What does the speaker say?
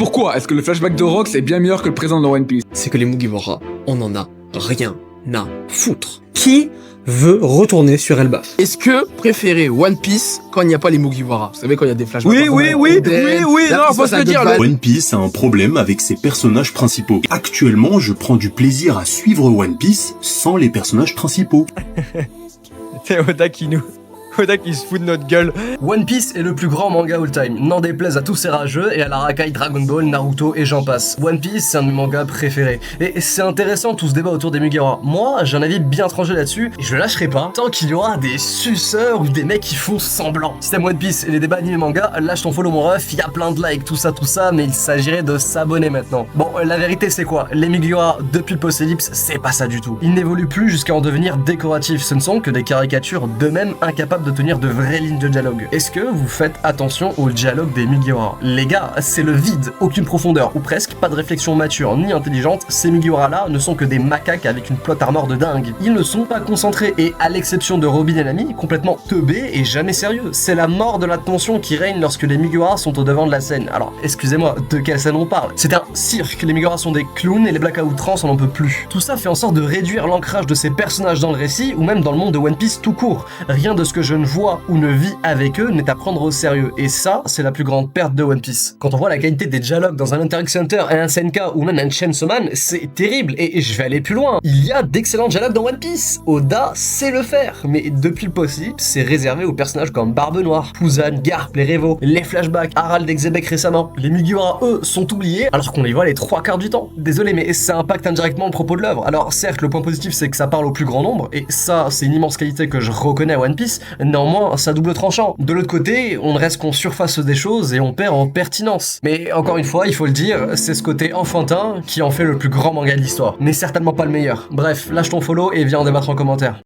Pourquoi est-ce que le flashback de Rox est bien meilleur que le présent dans One Piece? C'est que les Mugiwara, on en a rien à foutre. Qui veut retourner sur Elbaf? Est-ce que vous préférez One Piece quand il n'y a pas les Mugiwara? Vous savez, quand il y a des flashbacks. Oui, non, faut se le dire. One Piece a un problème avec ses personnages principaux. Actuellement, je prends du plaisir à suivre One Piece sans les personnages principaux. C'est Oda qui se fout de notre gueule. One Piece est le plus grand manga all-time, n'en déplaise à tous ces rageux et à la racaille Dragon Ball, Naruto et j'en passe. One Piece, c'est un de mes mangas préférés. Et c'est intéressant tout ce débat autour des Mugiwara. Moi, j'ai un avis bien tranché là-dessus, et je lâcherai pas tant qu'il y aura des suceurs ou des mecs qui font semblant. Si t'aimes One Piece et les débats animés manga, lâche ton follow mon ref, y a plein de likes, tout ça, mais il s'agirait de s'abonner maintenant. Bon, la vérité c'est quoi? Les Mugiwara, depuis le post-ellipse, c'est pas ça du tout. Ils n'évoluent plus jusqu'à en devenir décoratifs, ce ne sont que des caricatures d'eux-mêmes incapables de tenir de vraies lignes de dialogue. Est-ce que vous faites attention au dialogue des Mugiwara? Les gars, c'est le vide, aucune profondeur, ou presque, pas de réflexion mature ni intelligente, ces Mugiwara-là ne sont que des macaques avec une plot armor de dingue. Ils ne sont pas concentrés, et à l'exception de Robin et Nami, complètement teubés et jamais sérieux. C'est la mort de l'attention qui règne lorsque les Mugiwara sont au devant de la scène. Alors, excusez-moi, de quelle scène on parle? C'est un cirque, les Mugiwara sont des clowns et les Black à outrance on n'en peut plus. Tout ça fait en sorte de réduire l'ancrage de ces personnages dans le récit, ou même dans le monde de One Piece tout court. Rien de ce que je ne vois ou ne vit avec eux n'est à prendre au sérieux, et ça, c'est la plus grande perte de One Piece. Quand on voit la qualité des dialogues dans un Hunter x Hunter et un Senka ou même un Chainsaw Man, c'est terrible, et je vais aller plus loin. Il y a d'excellents dialogues dans One Piece, Oda sait le faire, mais depuis le possible, c'est réservé aux personnages comme Barbe Noire, Puzan, Garp, les Revo, les flashbacks, Harald et Xebec récemment. Les Mugiwara, eux, sont oubliés, alors qu'on les voit les 3/4 du temps. Désolé, mais ça impacte indirectement le propos de l'œuvre. Alors certes, le point positif, c'est que ça parle au plus grand nombre, et ça, c'est une immense qualité que je reconnais à One Piece, néanmoins, ça double tranchant. De l'autre côté, on ne reste qu'on surface des choses et on perd en pertinence. Mais encore une fois, il faut le dire, c'est ce côté enfantin qui en fait le plus grand manga de l'histoire. Mais certainement pas le meilleur. Bref, lâche ton follow et viens en débattre en commentaire.